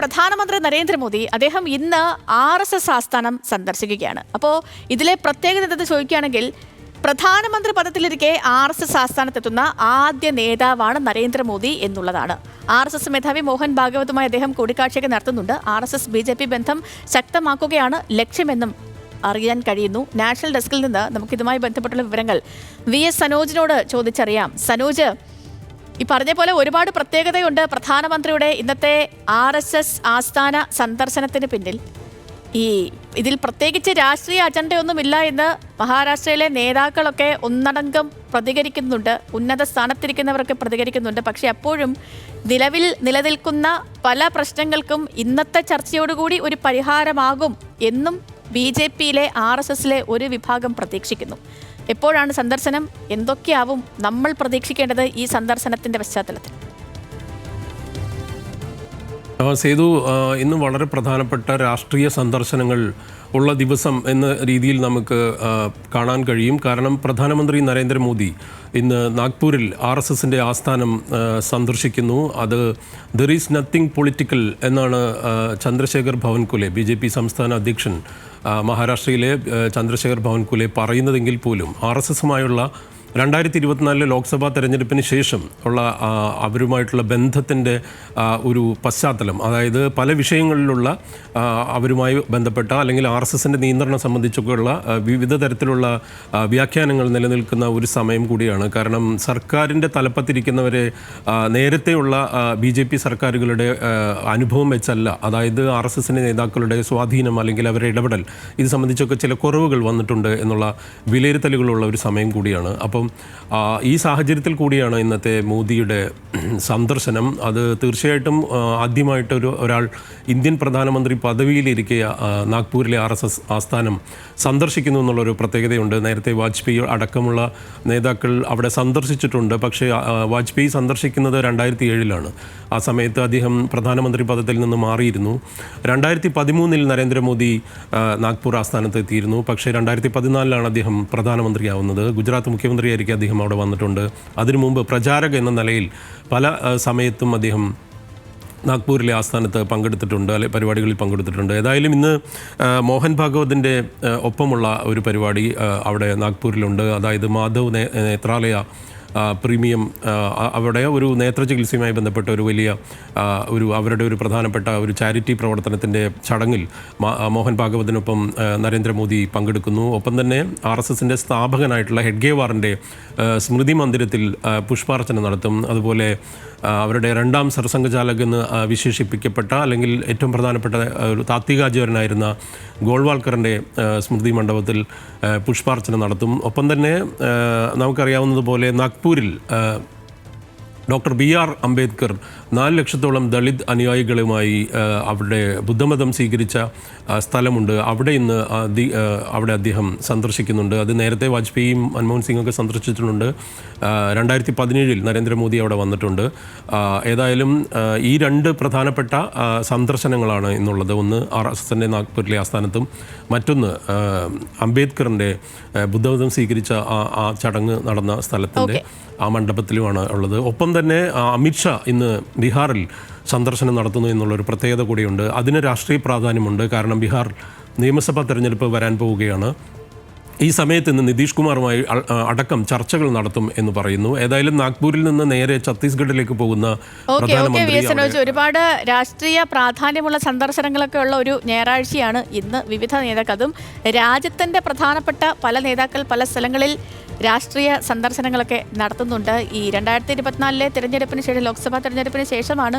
പ്രധാനമന്ത്രി നരേന്ദ്രമോദി അദ്ദേഹം ഇന്ന് RSS ആസ്ഥാനം സന്ദർശിക്കുകയാണ്. അപ്പോൾ ഇതിലെ പ്രത്യേകത എന്തെന്ന് ചോദിക്കുകയാണെങ്കിൽ പ്രധാനമന്ത്രി പദത്തിലിരിക്കെ RSS ആസ്ഥാനത്തെത്തുന്ന ആദ്യ നേതാവാണ് നരേന്ദ്രമോദി എന്നുള്ളതാണ്. RSS മേധാവി മോഹൻ ഭാഗവതുമായി അദ്ദേഹം കൂടിക്കാഴ്ചയൊക്കെ നടത്തുന്നുണ്ട്. RSS BJP ബന്ധം ശക്തമാക്കുകയാണ് ലക്ഷ്യമെന്നും അറിയാൻ കഴിയുന്നു. നാഷണൽ ഡെസ്കിൽ നിന്ന് നമുക്കിതുമായി ബന്ധപ്പെട്ടുള്ള വിവരങ്ങൾ VS സനോജിനോട് ചോദിച്ചറിയാം. സനോജ്, ഈ പറഞ്ഞ പോലെ ഒരുപാട് പ്രത്യേകതയുണ്ട് പ്രധാനമന്ത്രിയുടെ ഇന്നത്തെ RSS ആസ്ഥാന സന്ദർശനത്തിന് പിന്നിൽ. ഇതിൽ പ്രത്യേകിച്ച് രാഷ്ട്രീയ അജണ്ടയൊന്നുമില്ല എന്ന് മഹാരാഷ്ട്രയിലെ നേതാക്കളൊക്കെ ഒന്നടങ്കം പ്രതികരിക്കുന്നുണ്ട്, ഉന്നത സ്ഥാനത്തിരിക്കുന്നവരൊക്കെ പ്രതികരിക്കുന്നുണ്ട്. പക്ഷെ അപ്പോഴും നിലവിൽ നിലനിൽക്കുന്ന പല പ്രശ്നങ്ങൾക്കും ഇന്നത്തെ ചർച്ചയോടുകൂടി ഒരു പരിഹാരമാകും എന്നും BJPയിലെ RSSലെ ഒരു വിഭാഗം പ്രതീക്ഷിക്കുന്നു. എപ്പോഴാണ് സന്ദർശനം? എന്തൊക്കെയാവും നമ്മൾ പ്രതീക്ഷിക്കേണ്ടത് ഈ സന്ദർശനത്തിന്റെ പശ്ചാത്തലത്തിൽ? സേതു, ഇന്ന് വളരെ പ്രധാനപ്പെട്ട രാഷ്ട്രീയ സന്ദർശനങ്ങൾ ഉള്ള ദിവസം എന്ന രീതിയിൽ നമുക്ക് കാണാൻ കഴിയും. കാരണം പ്രധാനമന്ത്രി നരേന്ദ്രമോദി ഇന്ന് നാഗ്പൂരിൽ RSSന്റെ ആസ്ഥാനം സന്ദർശിക്കുന്നു. അത് ദർ ഈസ് നത്തിങ് പൊളിറ്റിക്കൽ എന്നാണ് ചന്ദ്രശേഖർ ഭവൻകുലെ BJP സംസ്ഥാന അധ്യക്ഷൻ മഹാരാഷ്ട്രയിലെ ചന്ദ്രശേഖർ ഭവൻകുലെ പറയുന്നതെങ്കിൽ പോലും RSSുമായുള്ള 2024 ലോക്സഭാ തെരഞ്ഞെടുപ്പിന് ശേഷം ഉള്ള അവരുമായിട്ടുള്ള ബന്ധത്തിൻ്റെ ഒരു പശ്ചാത്തലം, അതായത് പല വിഷയങ്ങളിലുള്ള അവരുമായി ബന്ധപ്പെട്ട അല്ലെങ്കിൽ RSSന്റെ നിയന്ത്രണം സംബന്ധിച്ചൊക്കെയുള്ള വിവിധ തരത്തിലുള്ള വ്യാഖ്യാനങ്ങൾ നിലനിൽക്കുന്ന ഒരു സമയം കൂടിയാണ്. കാരണം സർക്കാരിൻ്റെ തലപ്പത്തിരിക്കുന്നവരെ നേരത്തെയുള്ള BJP സർക്കാരുകളുടെ അനുഭവം വെച്ചല്ല, അതായത് RSSന്റെ നേതാക്കളുടെ സ്വാധീനം അല്ലെങ്കിൽ അവരുടെ ഇടപെടൽ ഇത് സംബന്ധിച്ചൊക്കെ ചില കുറവുകൾ വന്നിട്ടുണ്ട് എന്നുള്ള വിലയിരുത്തലുകളുള്ള ഒരു സമയം കൂടിയാണ്. അപ്പം ഈ സാഹചര്യത്തിൽ കൂടിയാണ് ഇന്നത്തെ മോദിയുടെ സന്ദർശനം. അത് തീർച്ചയായിട്ടും ആദ്യമായിട്ട് ഒരാൾ ഇന്ത്യൻ പ്രധാനമന്ത്രി പദവിയിലിരിക്കെ നാഗ്പൂരിലെ RSS ആസ്ഥാനം സന്ദർശിക്കുന്നു എന്നുള്ളൊരു പ്രത്യേകതയുണ്ട്. നേരത്തെ വാജ്പേയി അടക്കമുള്ള നേതാക്കൾ അവിടെ സന്ദർശിച്ചിട്ടുണ്ട്. പക്ഷേ വാജ്പേയി സന്ദർശിക്കുന്നത് 2007 ആ സമയത്ത് അദ്ദേഹം പ്രധാനമന്ത്രി പദത്തിൽ നിന്ന് മാറിയിരുന്നു. 2013 നരേന്ദ്രമോദി നാഗ്പൂർ ആസ്ഥാനത്ത് എത്തിയിരുന്നു. പക്ഷേ 2014 അദ്ദേഹം പ്രധാനമന്ത്രിയാവുന്നത്. ഗുജറാത്ത് മുഖ്യമന്ത്രിയായിരിക്കും അദ്ദേഹം അവിടെ വന്നിട്ടുണ്ട്. അതിനു മുമ്പ് പ്രചാരക എന്ന നിലയിൽ പല സമയത്തും അദ്ദേഹം നാഗ്പൂരിലെ ആസ്ഥാനത്ത് പങ്കെടുത്തിട്ടുണ്ട്, അല്ലെ പരിപാടികളിൽ പങ്കെടുത്തിട്ടുണ്ട്. ഏതായാലും ഇന്ന് മോഹൻ ഭാഗവതിൻ്റെ ഒപ്പമുള്ള ഒരു പരിപാടി അവിടെ നാഗ്പൂരിലുണ്ട്. അതായത് മാധവ് നേത്രാലയ പ്രീമിയം, അവിടെ ഒരു നേത്ര ചികിത്സയുമായി ബന്ധപ്പെട്ട ഒരു വലിയ അവരുടെ ഒരു പ്രധാനപ്പെട്ട ഒരു ചാരിറ്റി പ്രവർത്തനത്തിൻ്റെ ചടങ്ങിൽ മോഹൻ ഭാഗവതിനൊപ്പം നരേന്ദ്രമോദി പങ്കെടുക്കുന്നു. ഒപ്പം തന്നെ RSSന്റെ സ്ഥാപകനായിട്ടുള്ള ഹെഡ്ഗേവാറിൻ്റെ സ്മൃതി മന്ദിരത്തിൽ പുഷ്പാർച്ചന നടത്തും. അതുപോലെ അവരുടെ രണ്ടാം സർസംഘചാലക് എന്ന് വിശേഷിപ്പിക്കപ്പെട്ട അല്ലെങ്കിൽ ഏറ്റവും പ്രധാനപ്പെട്ട ഒരു താത്വികാചാര്യനായിരുന്ന ഗോൾവാൾക്കറിൻ്റെ സ്മൃതി മണ്ഡപത്തിൽ പുഷ്പാർച്ചന നടത്തും. ഒപ്പം തന്നെ നമുക്കറിയാവുന്നതുപോലെ നാഗ്പൂരിൽ ഡോക്ടർ BR അംബേദ്കർ 4 ലക്ഷത്തോളം ദളിത് അനുയായികളുമായി അവിടെ ബുദ്ധമതം സ്വീകരിച്ച സ്ഥലമുണ്ട്. അവിടെ ഇന്ന് അവിടെ അദ്ദേഹം സന്ദർശിക്കുന്നുണ്ട്. അത് നേരത്തെ വാജ്പേയിയും മൻമോഹൻ സിംഗൊക്കെ സന്ദർശിച്ചിട്ടുണ്ട്. 2017 നരേന്ദ്രമോദി അവിടെ വന്നിട്ടുണ്ട്. ഏതായാലും ഈ 2 പ്രധാനപ്പെട്ട സന്ദർശനങ്ങളാണ് ഇന്നുള്ളത്. ഒന്ന് RSSന്റെ നാഗ്പൂരിലെ ആസ്ഥാനത്തും മറ്റൊന്ന് അംബേദ്കറിൻ്റെ ബുദ്ധമതം സ്വീകരിച്ച ആ ചടങ്ങ് നടന്ന സ്ഥലത്തിൻ്റെ ആ മണ്ഡപത്തിലുമാണ് ഉള്ളത്. ഒപ്പം തന്നെ അമിത്ഷാ ഇന്ന് ബീഹാറിൽ സന്ദർശനം നടത്തുന്നു എന്നുള്ളൊരു പ്രത്യേകത കൂടിയുണ്ട്. അതിന് രാഷ്ട്രീയ പ്രാധാന്യമുണ്ട്. കാരണം ബീഹാർ നിയമസഭാ തെരഞ്ഞെടുപ്പ് വരാൻ പോവുകയാണ്. ഈ സമയത്ത് ഇന്ന് നിതീഷ് കുമാറുമായി അടക്കം ചർച്ചകൾ നടത്തും എന്ന് പറയുന്നു. ഏതായാലും നാഗ്പൂരിൽ നിന്ന് നേരെ ഛത്തീസ്ഗഡിലേക്ക് പോകുന്ന പ്രധാനമന്ത്രി ഒരുപാട് രാഷ്ട്രീയ പ്രാധാന്യമുള്ള സന്ദർശനങ്ങളൊക്കെ ഉള്ള ഒരു ഞായറാഴ്ചയാണ് ഇന്ന്. വിവിധ നേതാക്കൾ, അതും രാജ്യത്തിന്റെ പ്രധാനപ്പെട്ട പല നേതാക്കൾ പല സ്ഥലങ്ങളിൽ രാഷ്ട്രീയ സന്ദർശനങ്ങളൊക്കെ നടത്തുന്നുണ്ട്. ഈ 2024 തെരഞ്ഞെടുപ്പിന് ശേഷം, ലോക്സഭാ തെരഞ്ഞെടുപ്പിന് ശേഷമാണ്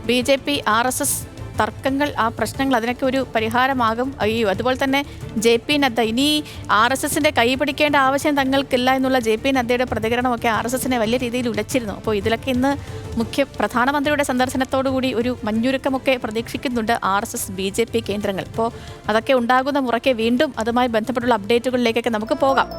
BJP RSS തർക്കങ്ങൾ, ആ പ്രശ്നങ്ങൾ, അതിനൊക്കെ ഒരു പരിഹാരമാകും. അതുപോലെ തന്നെ JP നദ്ദ ഇനി RSSന്റെ കൈ പിടിക്കേണ്ട ആവശ്യം തങ്ങൾക്കില്ല എന്നുള്ള JP നദ്ദയുടെ പ്രതികരണമൊക്കെ RSSനെ വലിയ രീതിയിൽ ഉലച്ചിരുന്നു. അപ്പോൾ ഇതിലൊക്കെ ഇന്ന് പ്രധാനമന്ത്രിയുടെ സന്ദർശനത്തോടുകൂടി ഒരു മഞ്ഞുരുക്കമൊക്കെ പ്രതീക്ഷിക്കുന്നുണ്ട് RSS BJP കേന്ദ്രങ്ങൾ. അപ്പോൾ അതൊക്കെ ഉണ്ടാകുന്ന മുറയ്ക്ക് വീണ്ടും അതുമായി ബന്ധപ്പെട്ടുള്ള അപ്ഡേറ്റുകളിലേക്കൊക്കെ നമുക്ക് പോകാം.